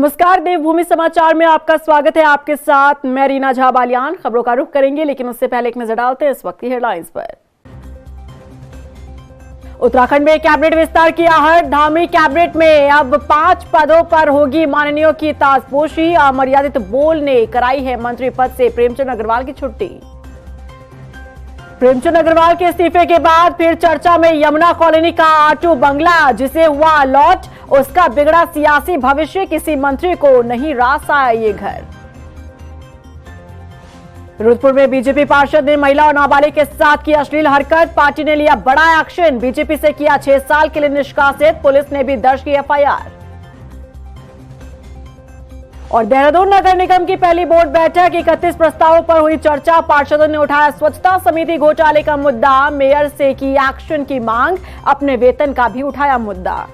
नमस्कार, देवभूमि समाचार में आपका स्वागत है। आपके साथ मैं रीना झा बालियान। खबरों का रुख करेंगे, लेकिन उससे पहले एक नजर डालते हैं इस वक्त की हेडलाइंस पर। उत्तराखंड में कैबिनेट विस्तार की आहट। धामी कैबिनेट में अब 5 पदों पर होगी माननीयों की ताजपोशी। अमर्यादित बोल ने कराई है मंत्री पद से प्रेमचंद अग्रवाल की छुट्टी। प्रेमचंद अग्रवाल के इस्तीफे के बाद फिर चर्चा में यमुना कॉलोनी का आटू बंगला, जिसे हुआ अलॉट। उसका बिगड़ा सियासी भविष्य, किसी मंत्री को नहीं रास आया ये घर। रुद्रपुर में बीजेपी पार्षद ने महिला और नाबालिग के साथ की अश्लील हरकत। पार्टी ने लिया बड़ा एक्शन, बीजेपी से किया 6 साल के लिए निष्कासित। पुलिस ने भी दर्ज की एफआईआर। और देहरादून नगर निगम की पहली बोर्ड बैठक, 31 प्रस्तावों पर हुई चर्चा। पार्षदों ने उठाया स्वच्छता समिति घोटाले का मुद्दा, मेयर से की एक्शन की मांग, अपने वेतन का भी उठाया मुद्दा।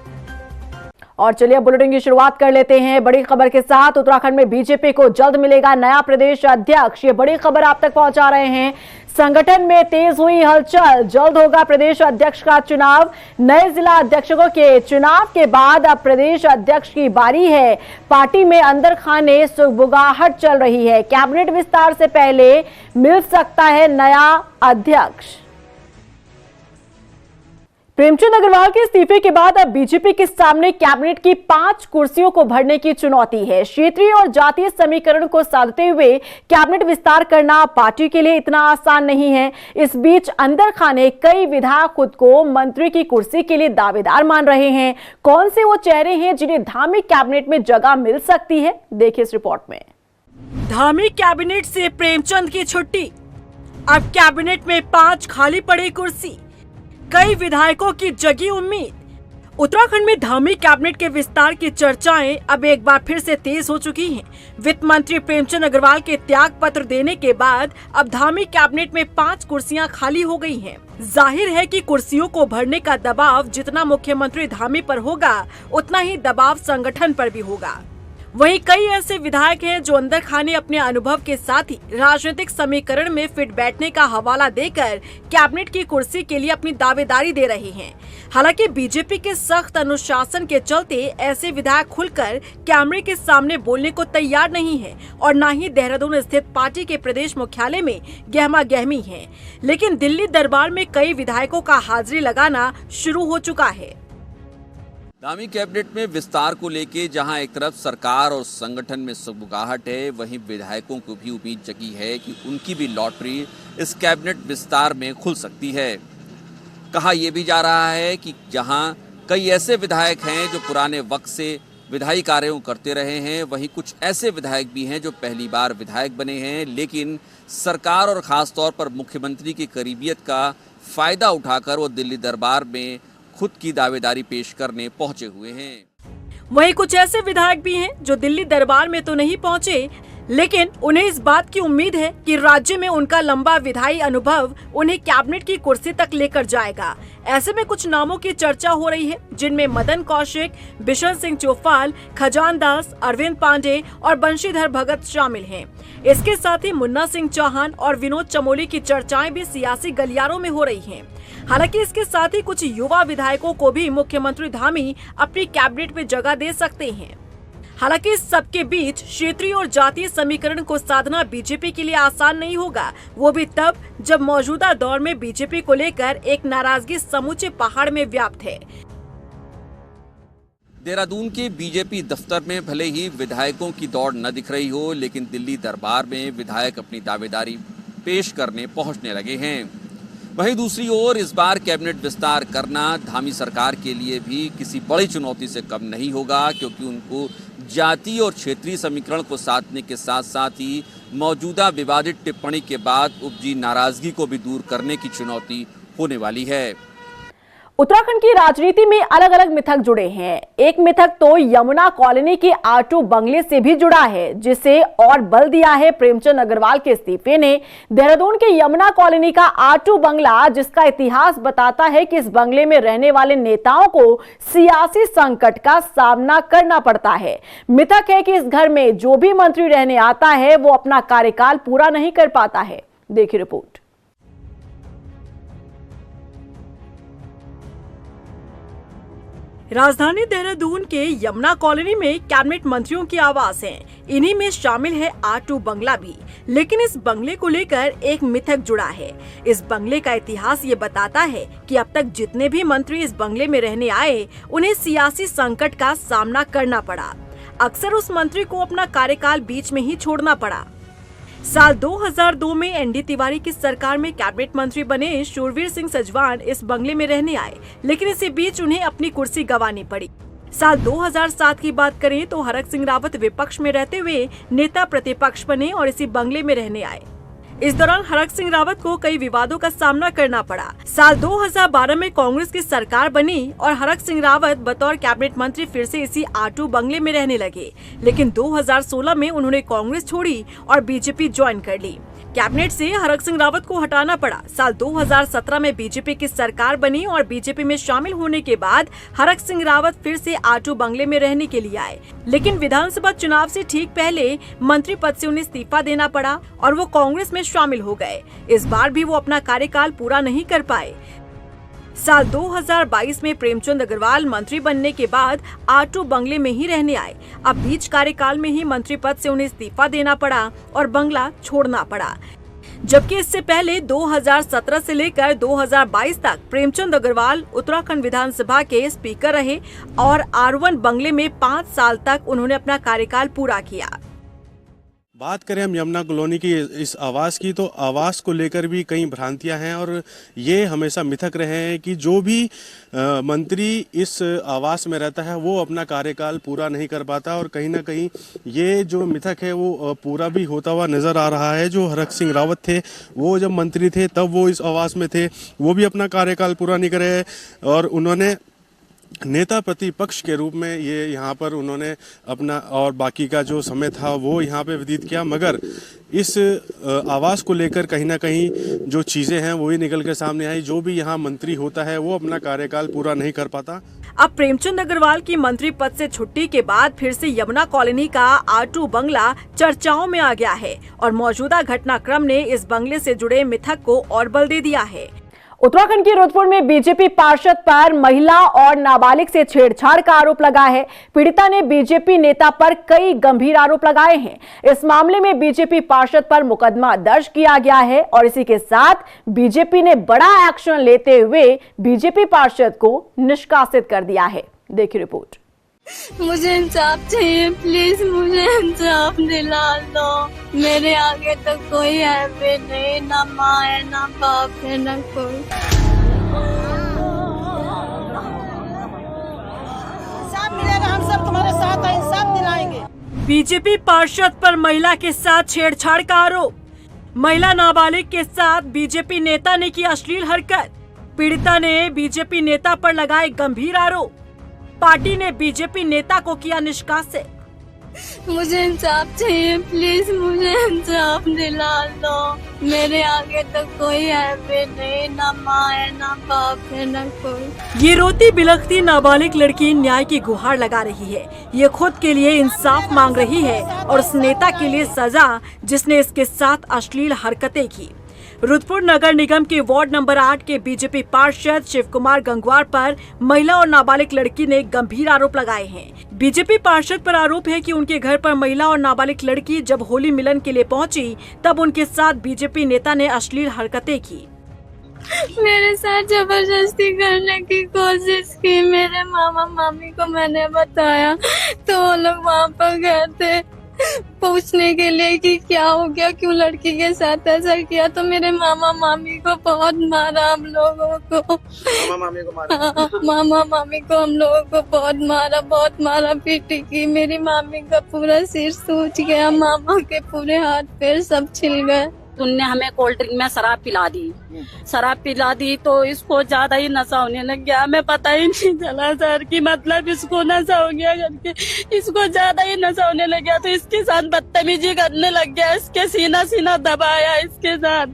और चलिए बुलेटिन की शुरुआत कर लेते हैं बड़ी खबर के साथ। उत्तराखंड में बीजेपी को जल्द मिलेगा नया प्रदेश अध्यक्ष, ये बड़ी खबर आप तक पहुंचा रहे हैं। संगठन में तेज हुई हलचल, जल्द होगा प्रदेश अध्यक्ष का चुनाव। नए जिला अध्यक्षों के चुनाव के बाद अब प्रदेश अध्यक्ष की बारी है। पार्टी में अंदर खाने सुगबुगाहट चल रही है। कैबिनेट विस्तार से पहले मिल सकता है नया अध्यक्ष। प्रेमचंद अग्रवाल के इस्तीफे के बाद अब बीजेपी के सामने कैबिनेट की 5 कुर्सियों को भरने की चुनौती है। क्षेत्रीय और जातीय समीकरण को साधते हुए कैबिनेट विस्तार करना पार्टी के लिए इतना आसान नहीं है। इस बीच अंदर खाने कई विधायक खुद को मंत्री की कुर्सी के लिए दावेदार मान रहे हैं। कौन से वो चेहरे हैं जिन्हें धामी कैबिनेट में जगह मिल सकती है, देखिए इस रिपोर्ट में। धामी कैबिनेट से प्रेमचंद की छुट्टी, अब कैबिनेट में 5 खाली पड़ी कुर्सी, कई विधायकों की जगी उम्मीद। उत्तराखंड में धामी कैबिनेट के विस्तार की चर्चाएं अब एक बार फिर से तेज हो चुकी हैं। वित्त मंत्री प्रेमचंद अग्रवाल के त्याग पत्र देने के बाद अब धामी कैबिनेट में 5 कुर्सियां खाली हो गई हैं। जाहिर है कि कुर्सियों को भरने का दबाव जितना मुख्यमंत्री धामी पर होगा, उतना ही दबाव संगठन पर भी होगा। वहीं कई ऐसे विधायक हैं जो अंदर खाने अपने अनुभव के साथ ही राजनीतिक समीकरण में फिट बैठने का हवाला देकर कैबिनेट की कुर्सी के लिए अपनी दावेदारी दे रहे हैं। हालांकि बीजेपी के सख्त अनुशासन के चलते ऐसे विधायक खुलकर कैमरे के सामने बोलने को तैयार नहीं है और न ही देहरादून स्थित पार्टी के प्रदेश मुख्यालय में गहमा गहमी है। लेकिन दिल्ली दरबार में कई विधायकों का हाजिरी लगाना शुरू हो चुका है। धामी कैबिनेट में विस्तार को लेके जहां एक तरफ सरकार और संगठन में सुगबुगाहट है, वहीं विधायकों को भी उम्मीद जगी है कि उनकी भी लॉटरी इस कैबिनेट विस्तार में खुल सकती है। कहा यह भी जा रहा है कि जहां कई ऐसे विधायक हैं जो पुराने वक्त से विधायी कार्यों करते रहे हैं, वहीं कुछ ऐसे विधायक भी हैं जो पहली बार विधायक बने हैं, लेकिन सरकार और खास तौर पर मुख्यमंत्री की करीबियत का फायदा उठाकर वो दिल्ली दरबार में खुद की दावेदारी पेश करने पहुंचे हुए हैं। वहीं कुछ ऐसे विधायक भी हैं जो दिल्ली दरबार में तो नहीं पहुंचे, लेकिन उन्हें इस बात की उम्मीद है कि राज्य में उनका लंबा विधायी अनुभव उन्हें कैबिनेट की कुर्सी तक लेकर जाएगा। ऐसे में कुछ नामों की चर्चा हो रही है, जिनमें मदन कौशिक, बिशन सिंह चौफाल, खजान दास, अरविंद पांडे और बंशीधर भगत शामिल हैं। इसके साथ ही मुन्ना सिंह चौहान और विनोद चमोली की चर्चाएं भी सियासी गलियारों में हो रही हैं। हालांकि इसके साथ ही कुछ युवा विधायकों को भी मुख्यमंत्री धामी अपनी कैबिनेट में जगह दे सकते हैं। हालांकि इस सबके बीच क्षेत्रीय और जातीय समीकरण को साधना बीजेपी के लिए आसान नहीं होगा, वो भी तब जब मौजूदा दौर में बीजेपी को लेकर एक नाराजगी समूचे पहाड़ में व्याप्त है। देहरादून के बीजेपी दफ्तर में भले ही विधायकों की दौड़ न दिख रही हो, लेकिन दिल्ली दरबार में विधायक अपनी दावेदारी पेश करने पहुंचने लगे हैं। वहीं दूसरी ओर इस बार कैबिनेट विस्तार करना धामी सरकार के लिए भी किसी बड़ी चुनौती से कम नहीं होगा, क्योंकि उनको जातीय और क्षेत्रीय समीकरण को साधने के साथ साथ ही मौजूदा विवादित टिप्पणी के बाद उपजी नाराजगी को भी दूर करने की चुनौती होने वाली है। उत्तराखंड की राजनीति में अलग अलग मिथक जुड़े हैं। एक मिथक तो यमुना कॉलोनी के आटू बंगले से भी जुड़ा है, जिसे और बल दिया है प्रेमचंद अग्रवाल के इस्तीफे ने। देहरादून के यमुना कॉलोनी का आटू बंगला, जिसका इतिहास बताता है कि इस बंगले में रहने वाले नेताओं को सियासी संकट का सामना करना पड़ता है। मिथक है कि इस घर में जो भी मंत्री रहने आता है वो अपना कार्यकाल पूरा नहीं कर पाता है। देखिए रिपोर्ट। राजधानी देहरादून के यमुना कॉलोनी में कैबिनेट मंत्रियों की आवास है। इन्हीं में शामिल है R2 बंगला भी। लेकिन इस बंगले को लेकर एक मिथक जुड़ा है। इस बंगले का इतिहास ये बताता है कि अब तक जितने भी मंत्री इस बंगले में रहने आए, उन्हें सियासी संकट का सामना करना पड़ा। अक्सर उस मंत्री को अपना कार्यकाल बीच में ही छोड़ना पड़ा। साल 2002 में एनडी तिवारी की सरकार में कैबिनेट मंत्री बने शूरवीर सिंह सजवान इस बंगले में रहने आए, लेकिन इसी बीच उन्हें अपनी कुर्सी गंवानी पड़ी। साल 2007 की बात करें तो हरक सिंह रावत विपक्ष में रहते हुए नेता प्रतिपक्ष बने और इसी बंगले में रहने आए। इस दौरान हरक सिंह रावत को कई विवादों का सामना करना पड़ा। साल 2012 में कांग्रेस की सरकार बनी और हरक सिंह रावत बतौर कैबिनेट मंत्री फिर से इसी R2 बंगले में रहने लगे, लेकिन 2016 में उन्होंने कांग्रेस छोड़ी और बीजेपी ज्वाइन कर ली। कैबिनेट से हरक सिंह रावत को हटाना पड़ा। साल 2017 में बीजेपी की सरकार बनी और बीजेपी में शामिल होने के बाद हरक सिंह रावत फिर से R2 बंगले में रहने के लिए आए, लेकिन विधानसभा चुनाव से ठीक पहले मंत्री पद से उन्हें इस्तीफा देना पड़ा और वो कांग्रेस में शामिल हो गए। इस बार भी वो अपना कार्यकाल पूरा नहीं कर पाए। साल 2022 में प्रेमचंद अग्रवाल मंत्री बनने के बाद R2 बंगले में ही रहने आए। अब बीच कार्यकाल में ही मंत्री पद से उन्हें इस्तीफा देना पड़ा और बंगला छोड़ना पड़ा। जबकि इससे पहले 2017 से लेकर 2022 तक प्रेमचंद अग्रवाल उत्तराखंड विधानसभा के स्पीकर रहे और R1 बंगले में 5 साल तक उन्होंने अपना कार्यकाल पूरा किया। बात करें हम यमुना कॉलोनी की इस आवास की, तो आवास को लेकर भी कई भ्रांतियां हैं और ये हमेशा मिथक रहे हैं कि जो भी मंत्री इस आवास में रहता है वो अपना कार्यकाल पूरा नहीं कर पाता, और कहीं ना कहीं ये जो मिथक है वो पूरा भी होता हुआ नज़र आ रहा है। जो हरक सिंह रावत थे वो जब मंत्री थे तब वो इस आवास में थे, वो भी अपना कार्यकाल पूरा नहीं करे और उन्होंने नेता प्रतिपक्ष के रूप में ये यहाँ पर उन्होंने अपना और बाकी का जो समय था वो यहाँ पे व्यतीत किया। मगर इस आवास को लेकर कहीं ना कहीं जो चीज़ें हैं वही निकल कर सामने आई। जो भी यहाँ मंत्री होता है वो अपना कार्यकाल पूरा नहीं कर पाता। अब प्रेमचंद अग्रवाल की मंत्री पद से छुट्टी के बाद फिर से यमुना कॉलोनी का R2 बंगला चर्चाओं में आ गया है और मौजूदा घटनाक्रम ने इस बंगले से जुड़े मिथक को और बल दे दिया है। उत्तराखंड के रुद्रपुर में बीजेपी पार्षद पर महिला और नाबालिग से छेड़छाड़ का आरोप लगा है। पीड़िता ने बीजेपी नेता पर कई गंभीर आरोप लगाए हैं। इस मामले में बीजेपी पार्षद पर मुकदमा दर्ज किया गया है और इसी के साथ बीजेपी ने बड़ा एक्शन लेते हुए बीजेपी पार्षद को निष्कासित कर दिया है। देखिए रिपोर्ट। मुझे इंसाफ चाहिए, प्लीज मुझे इंसाफ दिला दो। मेरे आगे तो कोई है भी नहीं, ना माँ है ना बाप है ना कोई। इंसाफ मिलेगा, हम सब तुम्हारे साथ हैं, इंसाफ दिलाएंगे। बीजेपी पार्षद पर महिला के साथ छेड़छाड़ का आरोप। महिला नाबालिग के साथ बीजेपी नेता ने की अश्लील हरकत। पीड़िता ने बीजेपी नेता पर लगाए गंभीर आरोप। पार्टी ने बीजेपी नेता को किया निष्कासित। मुझे इंसाफ चाहिए, प्लीज मुझे इंसाफ दिला दो। मेरे आगे तो कोई है भी नहीं, ना माँ है ना बाप है ना कोई। ये रोती बिलखती नाबालिग लड़की न्याय की गुहार लगा रही है। ये खुद के लिए इंसाफ मांग रही है और उस नेता के लिए सजा जिसने इसके साथ अश्लील हरकतें की। रुद्रपुर नगर निगम के वार्ड नंबर 8 के बीजेपी पार्षद शिव कुमार गंगवार पर महिला और नाबालिग लड़की ने गंभीर आरोप लगाए हैं। बीजेपी पार्षद पर आरोप है कि उनके घर पर महिला और नाबालिग लड़की जब होली मिलन के लिए पहुंची तब उनके साथ बीजेपी नेता ने अश्लील हरकतें की। मेरे साथ जबरदस्ती करने की कोशिश की। मेरे मामा मामी को मैंने बताया तो वो लोग वहाँ पर गए थे पूछने के लिए कि क्या हो गया, क्यों लड़की के साथ ऐसा किया। तो मेरे मामा मामी को बहुत मारा हम लोगों को। मामा मामी को हम लोगों को बहुत मारा पीटी की। मेरी मामी का पूरा सिर सूज गया, मामा के पूरे हाथ पैर सब छिल गए। उनने हमें कोल्ड ड्रिंक में शराब पिला दी तो इसको ज्यादा ही नशा होने लग गया। हमें पता ही नहीं चला सर कि मतलब इसको नशा हो गया करके। इसको ज्यादा ही नशा होने लग गया तो इसके साथ बदतमीजी करने लग गया। इसके सीना दबाया इसके साथ।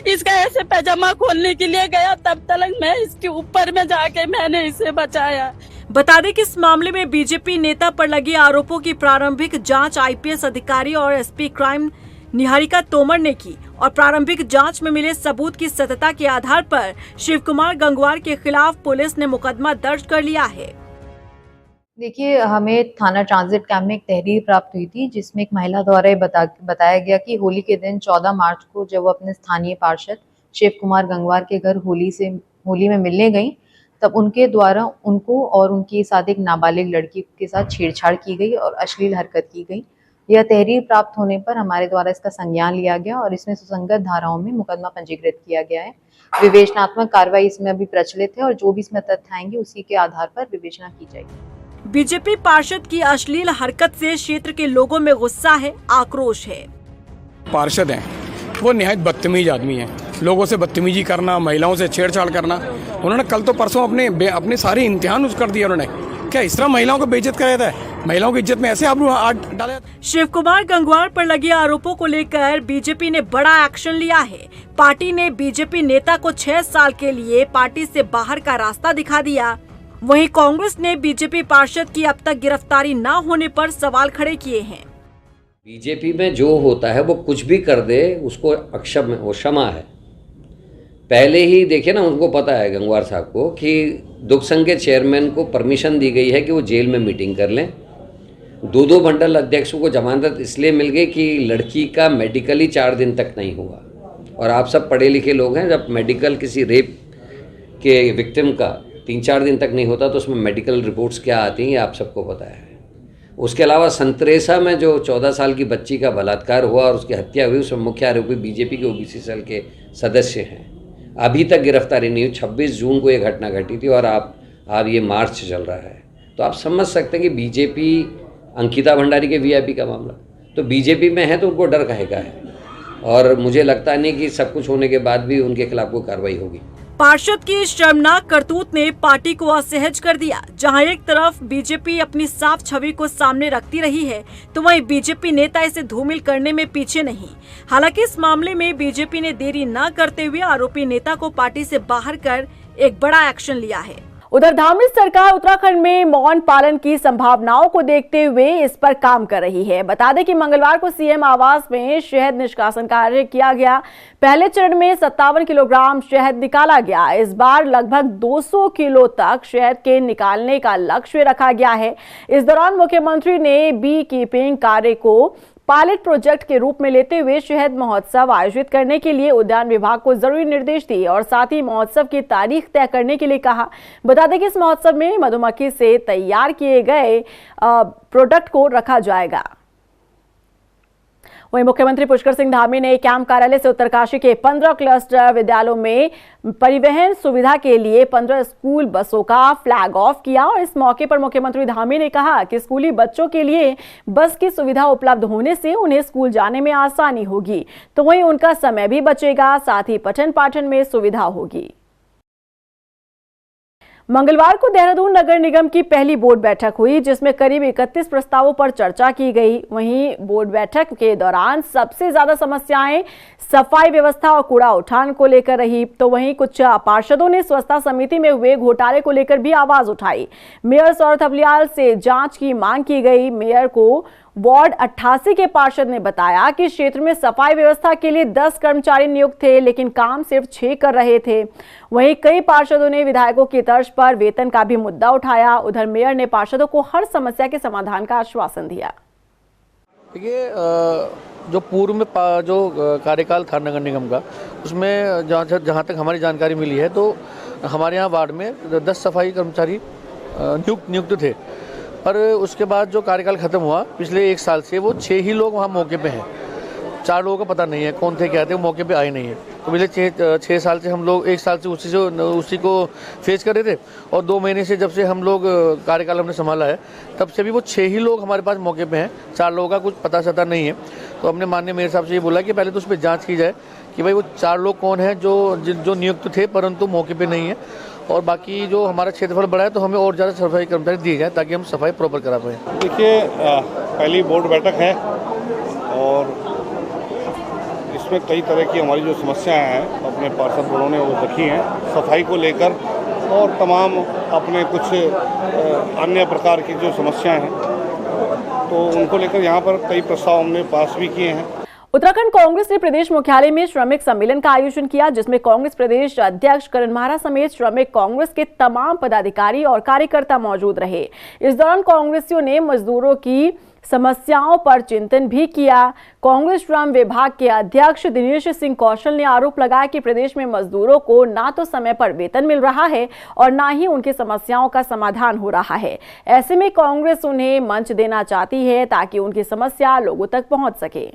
इसका ऐसे पैजामा खोलने के लिए गया तब तक मैं इसके ऊपर में जाके मैंने इसे बचाया। बता दें कि इस मामले में बीजेपी नेता पर लगे आरोपों की प्रारंभिक जांच आईपीएस अधिकारी और एसपी क्राइम निहारिका तोमर ने की और प्रारंभिक जांच में मिले सबूत की सत्यता के आधार पर शिव कुमार गंगवार के खिलाफ पुलिस ने मुकदमा दर्ज कर लिया है। देखिए, हमें थाना ट्रांजिट कैंप में एक तहरीर प्राप्त हुई थी जिसमें एक महिला द्वारा ये बताया गया कि होली के दिन 14 मार्च को जब वो अपने स्थानीय पार्षद शिव कुमार गंगवार के घर होली में मिलने गई, तब उनके द्वारा उनको और उनके साथ एक नाबालिग लड़की के साथ छेड़छाड़ की गई और अश्लील हरकत की गई। यह तहरीर प्राप्त होने पर हमारे द्वारा इसका संज्ञान लिया गया और इसमें सुसंगत धाराओं में मुकदमा पंजीकृत किया गया है। विवेचनात्मक कार्रवाई इसमें अभी प्रचलित है और जो भी इसमें तथ्य आएंगे उसी के आधार पर विवेचना की जाएगी। बीजेपी पार्षद की अश्लील हरकत से क्षेत्र के लोगों में गुस्सा है, आक्रोश है। पार्षद हैं, वो निहायत बदतमीज आदमी हैं। लोगों से बदतमीजी करना, महिलाओं से छेड़छाड़ करना, उन्होंने कल तो परसों अपने सारे इम्तिहान उस कर दिए। उन्होंने क्या इस तरह महिलाओं को बेइज्जत कराया था? महिलाओं की इज्जत में ऐसे आबरू डाला। शिव कुमार गंगवार पर लगे आरोपों को लेकर बीजेपी ने बड़ा एक्शन लिया है। पार्टी ने बीजेपी नेता को 6 साल के लिए पार्टी से बाहर का रास्ता दिखा दिया। वहीं कांग्रेस ने बीजेपी पार्षद की अब तक गिरफ्तारी न होने पर सवाल खड़े किए हैं। बीजेपी में जो होता है वो कुछ भी कर दे उसको अक्षम वो क्षमा है। पहले ही देखिए ना, उनको पता है गंगवार साहब को कि दुख संघ के चेयरमैन को परमिशन दी गई है कि वो जेल में मीटिंग कर लें। 2 मंडल अध्यक्षों को जमानत इसलिए मिल गई कि लड़की का मेडिकल ही 4 दिन तक नहीं हुआ। और आप सब पढ़े लिखे लोग हैं, जब मेडिकल किसी रेप के विक्टिम का 3-4 दिन तक नहीं होता तो उसमें मेडिकल रिपोर्ट्स क्या आती हैं आप सबको पता है। उसके अलावा संतरेसा में जो 14 साल की बच्ची का बलात्कार हुआ और उसकी हत्या हुई, उसमें मुख्य आरोपी बीजेपी के ओबीसी सेल के सदस्य हैं। अभी तक गिरफ्तारी नहीं हुई। 26 जून को ये घटना घटी थी और आप ये मार्च चल रहा है, तो आप समझ सकते हैं कि बीजेपी, अंकिता भंडारी के वीआईपी का मामला, तो बीजेपी में है तो उनको डर काहे का है। और मुझे लगता नहीं कि सब कुछ होने के बाद भी उनके खिलाफ कोई कार्रवाई होगी। पार्षद की शर्मनाक करतूत ने पार्टी को असहज कर दिया। जहां एक तरफ बीजेपी अपनी साफ छवि को सामने रखती रही है, तो वहीं बीजेपी नेता इसे धूमिल करने में पीछे नहीं। हालांकि इस मामले में बीजेपी ने देरी न करते हुए आरोपी नेता को पार्टी से बाहर कर एक बड़ा एक्शन लिया है। उधर धामी सरकार उत्तराखंड में मौन पालन की संभावनाओं को देखते हुए इस पर काम कर रही है। बता दें कि मंगलवार को सीएम आवास में शहद निष्कासन कार्य किया गया। पहले चरण में 57 किलोग्राम शहद निकाला गया। इस बार लगभग 200 किलो तक शहद के निकालने का लक्ष्य रखा गया है। इस दौरान मुख्यमंत्री ने बी कीपिंग कार्य को पायलट प्रोजेक्ट के रूप में लेते हुए शहद महोत्सव आयोजित करने के लिए उद्यान विभाग को जरूरी निर्देश दिए और साथ ही महोत्सव की तारीख तय करने के लिए कहा। बता दें कि इस महोत्सव में मधुमक्खी से तैयार किए गए प्रोडक्ट को रखा जाएगा। वहीं मुख्यमंत्री पुष्कर सिंह धामी ने कैंप कार्यालय से उत्तरकाशी के 15 क्लस्टर विद्यालयों में परिवहन सुविधा के लिए 15 स्कूल बसों का फ्लैग ऑफ किया और इस मौके पर मुख्यमंत्री धामी ने कहा कि स्कूली बच्चों के लिए बस की सुविधा उपलब्ध होने से उन्हें स्कूल जाने में आसानी होगी, तो वहीं उनका समय भी बचेगा, साथ ही पठन पाठन में सुविधा होगी। मंगलवार को देहरादून नगर निगम की पहली बोर्ड बैठक हुई, जिसमें करीब 31 प्रस्तावों पर चर्चा की गई। वहीं बोर्ड बैठक के दौरान सबसे ज्यादा समस्याएं सफाई व्यवस्था और कूड़ा उठान को लेकर रही, तो वहीं कुछ पार्षदों ने स्वच्छता समिति में हुए घोटाले को लेकर भी आवाज उठाई। मेयर सौरभ अबलियाल से जांच की मांग की गई। मेयर को वार्ड 88 के पार्षद ने बताया कि क्षेत्र में सफाई व्यवस्था के लिए 10 कर्मचारी नियुक्त थे, लेकिन काम सिर्फ 6 कर रहे थे। वहीं कई पार्षदों ने विधायकों की तर्ज पर वेतन का भी मुद्दा उठाया। उधर मेयर ने पार्षदों को हर समस्या के समाधान का आश्वासन दिया। देखिए, जो पूर्व में जो कार्यकाल था नगर निगम का, उसमें जहाँ तक हमारी जानकारी मिली है तो हमारे यहाँ वार्ड में 10 सफाई कर्मचारी नियुक्त थे। पर उसके बाद जो कार्यकाल खत्म हुआ पिछले 1 साल से, वो 6 ही लोग वहाँ मौके पे हैं। 4 लोगों का पता नहीं है कौन थे क्या थे, वो मौके पे आए नहीं है। तो पिछले 6 साल से हम लोग 1 साल से उसी को फेस कर रहे थे और 2 महीने से जब से हम लोग कार्यकाल हमने संभाला है तब से भी वो 6 ही लोग हमारे पास मौके पे हैं। 4 लोगों का कुछ पता सता नहीं है। तो हमने माननीय मेयर साहब से ये बोला कि पहले तो उस पर जाँच की जाए कि भाई वो 4 लोग कौन हैं जो नियुक्त थे परंतु मौके पर नहीं है, और बाकी जो हमारा क्षेत्रफल बढ़ा है तो हमें और ज़्यादा सफाई कर्मचारी दिए जाए ताकि हम सफाई प्रॉपर करा पाएँ। देखिए, पहली बोर्ड बैठक है और इसमें कई तरह की हमारी जो समस्याएं हैं अपने पार्षद बड़ों ने वो रखी हैं, सफाई को लेकर और तमाम अपने कुछ अन्य प्रकार की जो समस्याएं हैं, तो उनको लेकर यहाँ पर कई प्रस्ताव हमने पास भी किए हैं। उत्तराखंड कांग्रेस ने प्रदेश मुख्यालय में श्रमिक सम्मेलन का आयोजन किया, जिसमें कांग्रेस प्रदेश अध्यक्ष करण माहरा समेत श्रमिक कांग्रेस के तमाम पदाधिकारी और कार्यकर्ता मौजूद रहे। इस दौरान कांग्रेसियों ने मजदूरों की समस्याओं पर चिंतन भी किया। कांग्रेस श्रम विभाग के अध्यक्ष दिनेश सिंह कौशल ने आरोप लगाया कि प्रदेश में मजदूरों को ना तो समय पर वेतन मिल रहा है और ना ही उनकी समस्याओं का समाधान हो रहा है। ऐसे में कांग्रेस उन्हें मंच देना चाहती है ताकि उनकी समस्या लोगों तक पहुंच सके।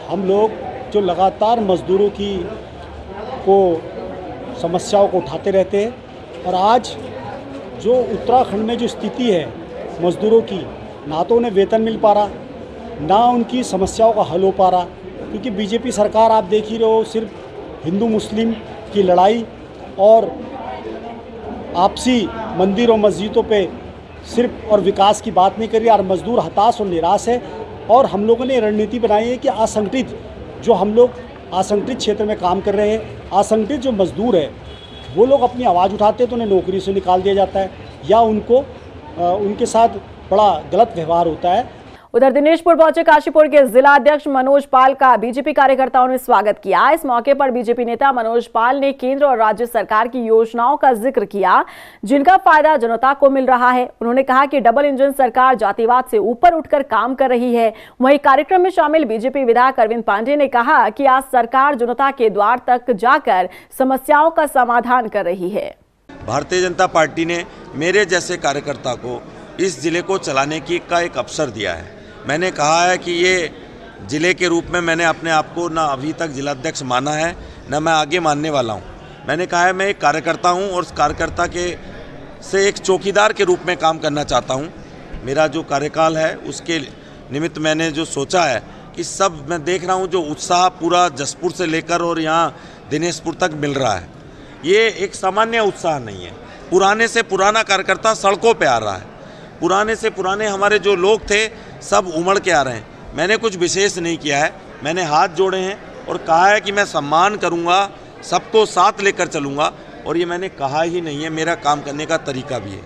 हम लोग जो लगातार मजदूरों की समस्याओं को उठाते रहते हैं और आज जो उत्तराखंड में जो स्थिति है मजदूरों की, ना तो उन्हें वेतन मिल पा रहा, ना उनकी समस्याओं का हल हो पा रहा, क्योंकि बीजेपी सरकार आप देख ही रहे हो सिर्फ हिंदू मुस्लिम की लड़ाई और आपसी मंदिर और मस्जिदों पे सिर्फ और विकास की बात नहीं कर रही और मजदूर हताश और निराश है। और हम लोगों ने रणनीति बनाई है कि असंगठित जो हम लोग असंगठित क्षेत्र में काम कर रहे हैं, असंगठित जो मजदूर है वो लोग अपनी आवाज़ उठाते हैं तो उन्हें नौकरी से निकाल दिया जाता है या उनके साथ बड़ा गलत व्यवहार होता है। उधर दिनेशपुर पहुंचे काशीपुर के जिला अध्यक्ष मनोज पाल का बीजेपी कार्यकर्ताओं ने स्वागत किया। इस मौके पर बीजेपी नेता मनोज पाल ने केंद्र और राज्य सरकार की योजनाओं का जिक्र किया, जिनका फायदा जनता को मिल रहा है। उन्होंने कहा कि डबल इंजन सरकार जातिवाद से ऊपर उठकर काम कर रही है। वहीं कार्यक्रम में शामिल बीजेपी विधायक अरविंद पांडे ने कहा कि आज सरकार जनता के द्वार तक जाकर समस्याओं का समाधान कर रही है। भारतीय जनता पार्टी ने मेरे जैसे कार्यकर्ता को इस जिले को चलाने का एक अवसर दिया है। मैंने कहा है कि ये ज़िले के रूप में मैंने अपने आप को ना अभी तक जिलाध्यक्ष माना है, ना मैं आगे मानने वाला हूँ। मैंने कहा है मैं एक कार्यकर्ता हूँ और उस कार्यकर्ता से एक चौकीदार के रूप में काम करना चाहता हूँ। मेरा जो कार्यकाल है उसके निमित्त मैंने जो सोचा है कि सब मैं देख रहा हूँ जो उत्साह पूरा जसपुर से लेकर और यहाँ दिनेशपुर तक मिल रहा है, ये एक सामान्य उत्साह नहीं है। पुराने से पुराना कार्यकर्ता सड़कों पे आ रहा है, पुराने से पुराने हमारे जो लोग थे सब उमड़ के आ रहे हैं। मैंने कुछ विशेष नहीं किया है, मैंने हाथ जोड़े हैं और कहा है कि मैं सम्मान करूंगा, सबको साथ लेकर चलूंगा और ये मैंने कहा ही नहीं है, मेरा काम करने का तरीका भी है।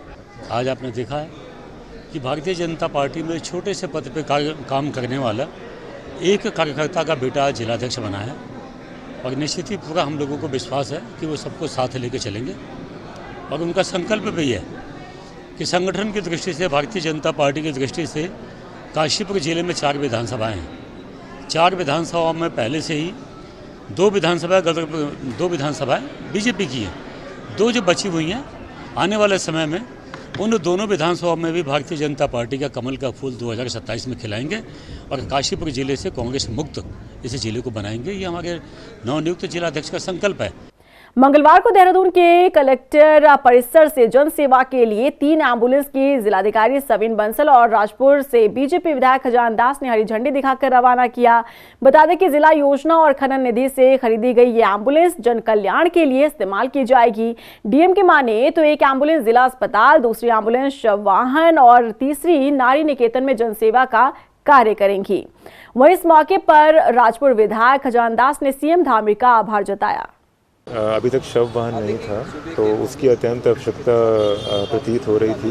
आज आपने देखा है कि भारतीय जनता पार्टी में छोटे से पद पे काम करने वाला एक कार्यकर्ता का बेटा जिलाध्यक्ष बना है और निश्चित ही पूरा हम लोगों को विश्वास है कि वो सबको साथ लेकर चलेंगे और उनका संकल्प भी है कि संगठन की दृष्टि से, भारतीय जनता पार्टी की दृष्टि से काशीपुर जिले में 4 विधानसभाएं हैं। 4 विधानसभाओं में पहले से ही 2 विधानसभाएं बीजेपी की हैं, 2 जो बची हुई हैं आने वाले समय में उन दोनों विधानसभाओं में भी भारतीय जनता पार्टी का कमल का फूल 2027 में खिलाएंगे और काशीपुर जिले से कांग्रेस मुक्त इस जिले को बनाएंगे। ये हमारे नवनियुक्त जिलाध्यक्ष का संकल्प है। मंगलवार को देहरादून के कलेक्टर परिसर से जन सेवा के लिए 3 एम्बुलेंस की जिलाधिकारी सविन बंसल और राजपुर से बीजेपी विधायक खजान दास ने हरी झंडी दिखाकर रवाना किया। बता दें कि जिला योजना और खनन निधि से खरीदी गई ये एम्बुलेंस जन कल्याण के लिए इस्तेमाल की जाएगी। डीएम के माने तो एक एम्बुलेंस जिला अस्पताल, दूसरी एम्बुलेंस शव वाहन और तीसरी नारी निकेतन में जनसेवा का कार्य करेंगी। वहीं इस मौके पर राजपुर विधायक खजान दास ने सीएम धामी का आभार जताया। अभी तक शव वाहन नहीं था तो उसकी अत्यंत आवश्यकता प्रतीत हो रही थी।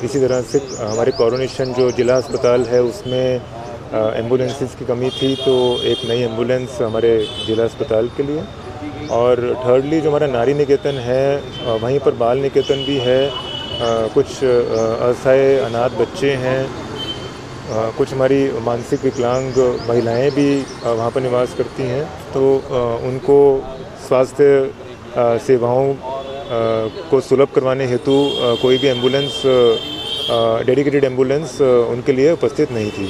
इसी तरह से हमारे कोरोनेशन जो जिला अस्पताल है उसमें एम्बुलेंसेस की कमी थी, तो एक नई एम्बुलेंस हमारे जिला अस्पताल के लिए। और थर्डली जो हमारा नारी निकेतन है वहीं पर बाल निकेतन भी है। कुछ असहाय अनाथ बच्चे हैं, कुछ हमारी मानसिक विकलांग महिलाएं भी वहाँ पर निवास करती हैं, तो उनको स्वास्थ्य सेवाओं को सुलभ करवाने हेतु कोई भी एम्बुलेंस, डेडिकेटेड एम्बुलेंस उनके लिए उपस्थित नहीं थी।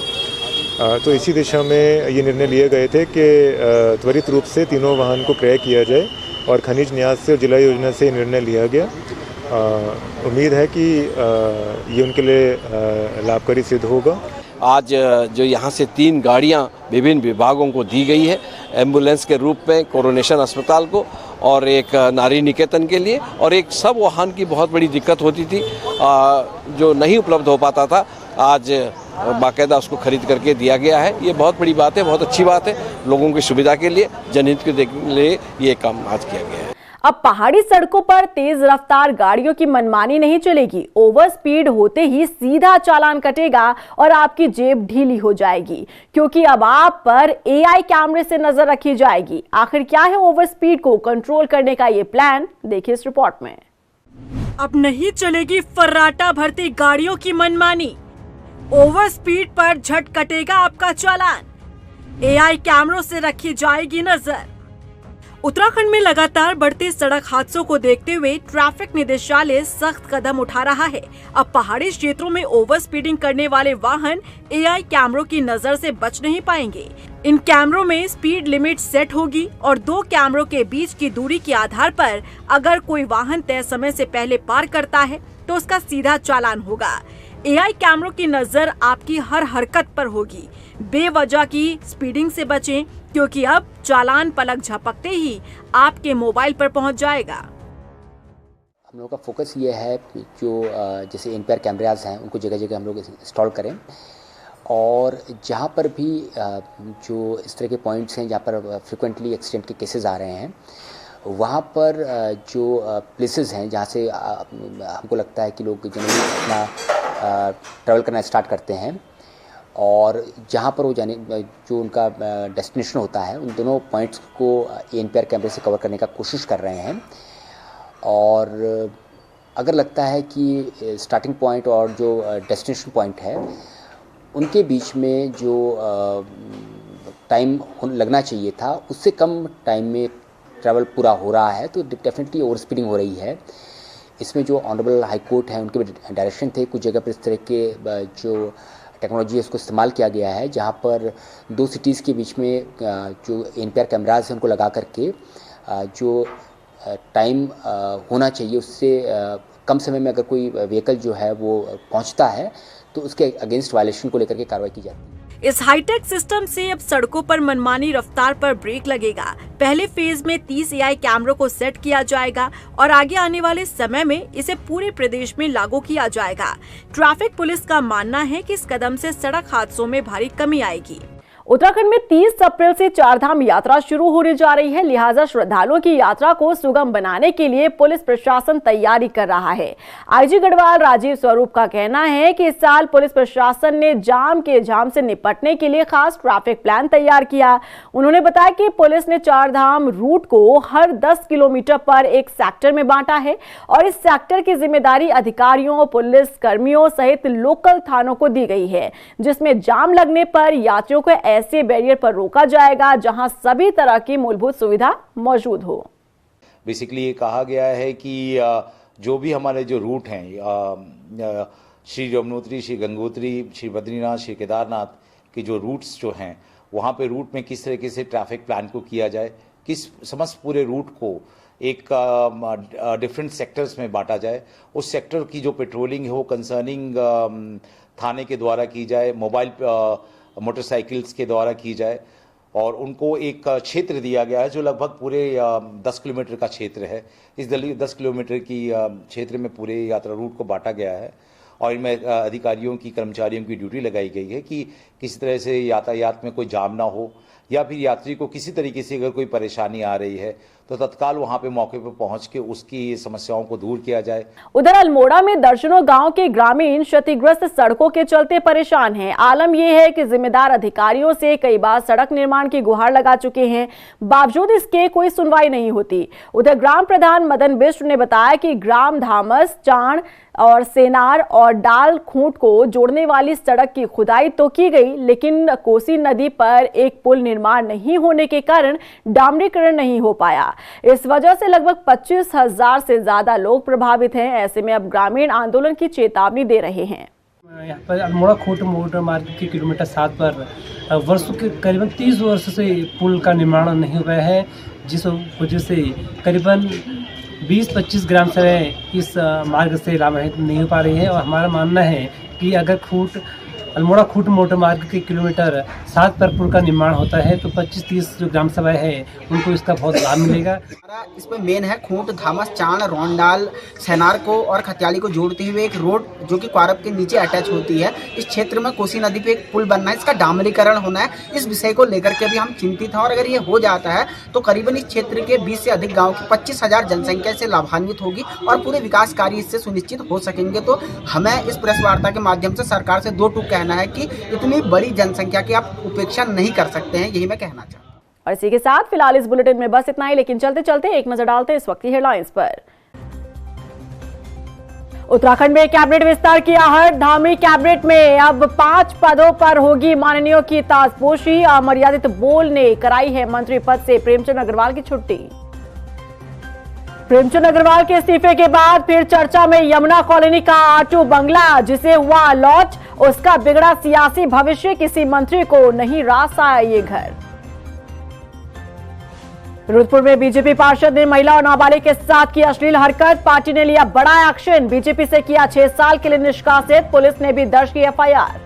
तो इसी दिशा में ये निर्णय लिए गए थे कि त्वरित रूप से तीनों वाहन को क्रय किया जाए और खनिज न्यास से और जिला योजना से निर्णय लिया गया। उम्मीद है कि ये उनके लिए लाभकारी सिद्ध होगा। आज जो यहाँ से 3 गाड़ियाँ विभिन्न विभागों को दी गई है एम्बुलेंस के रूप में, कोरोनेशन अस्पताल को और एक नारी निकेतन के लिए, और एक सब वाहन की बहुत बड़ी दिक्कत होती थी जो नहीं उपलब्ध हो पाता था, आज बाकायदा उसको खरीद करके दिया गया है। ये बहुत बड़ी बात है, बहुत अच्छी बात है। लोगों की सुविधा के लिए, जनहित के लिए ये काम आज किया गया है। अब पहाड़ी सड़कों पर तेज रफ्तार गाड़ियों की मनमानी नहीं चलेगी। ओवर स्पीड होते ही सीधा चालान कटेगा और आपकी जेब ढीली हो जाएगी, क्योंकि अब आप पर एआई कैमरे से नजर रखी जाएगी। आखिर क्या है ओवर स्पीड को कंट्रोल करने का ये प्लान, देखिए इस रिपोर्ट में। अब नहीं चलेगी फर्राटा भरती गाड़ियों की मनमानी। ओवर स्पीड पर झट कटेगा आपका चालान। एआई कैमरों से रखी जाएगी नजर। उत्तराखंड में लगातार बढ़ते सड़क हादसों को देखते हुए ट्रैफिक निदेशालय सख्त कदम उठा रहा है। अब पहाड़ी क्षेत्रों में ओवर स्पीडिंग करने वाले वाहन एआई कैमरों की नजर से बच नहीं पाएंगे। इन कैमरों में स्पीड लिमिट सेट होगी और दो कैमरों के बीच की दूरी के आधार पर अगर कोई वाहन तय समय से पहले पार करता है तो उसका सीधा चालान होगा। एआई कैमरों की नजर आपकी हर हरकत पर होगी। बेवजह की स्पीडिंग से बचें, क्योंकि अब चालान पलक झपकते ही आपके मोबाइल पर पहुंच जाएगा। हम लोग का फोकस ये है कि जो जैसे एनपीआर कैमरास हैं उनको जगह जगह हम लोग इंस्टॉल करें, और जहाँ पर भी जो इस तरह के पॉइंट्स हैं जहाँ पर फ्रिक्वेंटली एक्सीडेंट के केसेस आ रहे हैं, वहाँ पर जो प्लेसेस हैं जहाँ से हमको लगता है कि लोग जनरली अपना ट्रैवल करना स्टार्ट करते हैं, और जहाँ पर वो जाने जो उनका डेस्टिनेशन होता है, उन दोनों पॉइंट्स को एनपीआर कैमरे से कवर करने का कोशिश कर रहे हैं। और अगर लगता है कि स्टार्टिंग पॉइंट और जो डेस्टिनेशन पॉइंट है उनके बीच में जो टाइम लगना चाहिए था उससे कम टाइम में ट्रैवल पूरा हो रहा है, तो डेफिनेटली ओवर स्पीडिंग हो रही है। इसमें जो ऑनरेबल हाई कोर्ट है उनके डायरेक्शन थे, कुछ जगह पर इस तरह के जो टेक्नोलॉजी है उसको इस्तेमाल किया गया है, जहाँ पर दो सिटीज़ के बीच में जो एनपीआर कैमराज हैं उनको लगा करके जो टाइम होना चाहिए उससे कम समय में अगर कोई व्हीकल जो है वो पहुँचता है तो उसके अगेंस्ट वायलेशन को लेकर के कार्रवाई की जाती है। इस हाईटेक सिस्टम से अब सड़कों पर मनमानी रफ्तार पर ब्रेक लगेगा। पहले फेज में 30 एआई कैमरों को सेट किया जाएगा और आगे आने वाले समय में इसे पूरे प्रदेश में लागू किया जाएगा। ट्रैफिक पुलिस का मानना है कि इस कदम से सड़क हादसों में भारी कमी आएगी। उत्तराखंड में 30 अप्रैल से चारधाम यात्रा शुरू होने जा रही है, लिहाजा श्रद्धालुओं की यात्रा को सुगम बनाने के लिए पुलिस प्रशासन तैयारी कर रहा है। आईजी गढ़वाल राजीव स्वरूप का कहना है कि इस साल पुलिस प्रशासन ने जाम से निपटने के लिए खास ट्रैफिक प्लान तैयार किया। उन्होंने बताया कि पुलिस ने चारधाम रूट को हर 10 किलोमीटर पर एक सेक्टर में बांटा है और इस सेक्टर की जिम्मेदारी अधिकारियों, पुलिस कर्मियों सहित लोकल थानों को दी गई है, जिसमें जाम लगने पर यात्रियों को ऐसे बैरियर पर रोका जाएगा जहां सभी तरह की मूलभूत सुविधा मौजूद हो। बेसिकली ये कहा गया है कि जो भी हमारे जो रूट हैं, श्री यमुनोत्री, श्री गंगोत्री, श्री बद्रीनाथ, श्री केदारनाथ के जो रूट्स जो हैं, वहाँ पे रूट में किस तरीके से ट्रैफिक प्लान को किया जाए, किस समस्त पूरे रूट को एक डिफरेंट सेक्टर्स में बांटा जाए। उस सेक्टर की जो पेट्रोलिंग हो कंसर्निंग थाने के द्वारा की जाए, मोबाइल मोटरसाइकिल्स के द्वारा की जाए, और उनको एक क्षेत्र दिया गया है जो लगभग पूरे 10 किलोमीटर का क्षेत्र है। इस 10 किलोमीटर की क्षेत्र में पूरे यात्रा रूट को बांटा गया है और इनमें अधिकारियों की, कर्मचारियों की ड्यूटी लगाई गई है कि किसी तरह से यातायात में कोई जाम ना हो, या फिर यात्री को किसी तरीके से अगर कोई परेशानी आ रही है तो तत्काल वहां पे मौके पर पहुंच के उसकी समस्याओं को दूर किया जाए। उधर अल्मोड़ा में दर्जनों गांव के ग्रामीण क्षतिग्रस्त सड़कों के चलते परेशान हैं। आलम यह है कि जिम्मेदार अधिकारियों से कई बार सड़क निर्माण की गुहार लगा चुके हैं, बावजूद इसके कोई सुनवाई नहीं होती। उधर ग्राम प्रधान मदन बिष्ट ने बताया कि ग्राम धामस, चाण और सेनार और डाल खूंट को जोड़ने वाली सड़क की खुदाई तो की गई, लेकिन कोसी नदी पर एक पुल निर्माण नहीं होने के कारण डामरीकरण नहीं हो पाया। इस वजह से लगभग 25,000 से ज्यादा लोग प्रभावित हैं। ऐसे में अब ग्रामीण आंदोलन की चेतावनी दे रहे हैं। यहाँ पर अल्मोड़ा खूंट मोटर मार्ग के किलोमीटर 7 पर वर्षों के करीबन 30 वर्ष से पुल का निर्माण नहीं हुआ है, जिस वजह से करीबन 20-25 ग्राम सभा इस मार्ग से लाभान्वित नहीं हो पा रही है। और हमारा मानना है कि अगर खूंट अल्मोड़ा खूंट मोटर मार्ग के किलोमीटर 7 पर पुल का निर्माण होता है, तो 25-30 जो ग्राम सभाएं हैं उनको इसका बहुत लाभ मिलेगा। इसमें मेन है खूंट, धामस, चाण, रोंडाल, सेनार को और खतियाली को जोड़ते हुए एक रोड जो कि क्वारब के नीचे अटैच होती है। इस क्षेत्र में कोसी नदी पे एक पुल बनना है, इसका डामरीकरण होना है। इस विषय को लेकर के भी हम चिंतित हैं और अगर ये हो जाता है तो करीबन इस क्षेत्र के 20 से अधिक गाँव की 25,000 जनसंख्या से लाभान्वित होगी और पूरे विकास कार्य इससे सुनिश्चित हो सकेंगे। तो हमें इस प्रेस वार्ता के माध्यम से सरकार से 2 टूक कहना है कि इतनी बड़ी जनसंख्या की आप उपेक्षा नहीं कर सकते हैं, यही मैं कहना चाहता हूँ। और इसी के साथ फिलहाल इस बुलेटिन में बस इतना ही, लेकिन चलते चलते एक नजर डालते हैं इस वक्त की हेडलाइंस पर। उत्तराखंड में कैबिनेट विस्तार की आहट, धामी कैबिनेट में अब 5 पदों पर होगी माननीयों की ताजपोशी। अमर्यादित बोल ने कराई है मंत्री पद से प्रेमचंद अग्रवाल की छुट्टी। प्रेमचंद अग्रवाल के इस्तीफे के बाद फिर चर्चा में यमुना कॉलोनी का आटू बंगला, जिसे हुआ लॉन्च, उसका बिगड़ा सियासी भविष्य, किसी मंत्री को नहीं रास आया ये घर। रुद्रपुर में बीजेपी पार्षद ने महिला और नाबालिग के साथ की अश्लील हरकत, पार्टी ने लिया बड़ा एक्शन, बीजेपी से किया 6 साल के लिए निष्कासित, पुलिस ने भी दर्ज की एफआईआर।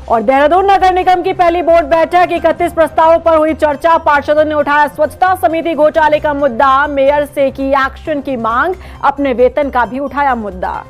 और देहरादून नगर निगम की पहली बोर्ड बैठक, 31 प्रस्तावों पर हुई चर्चा, पार्षदों ने उठाया स्वच्छता समिति घोटाले का मुद्दा, मेयर से की एक्शन की मांग, अपने वेतन का भी उठाया मुद्दा।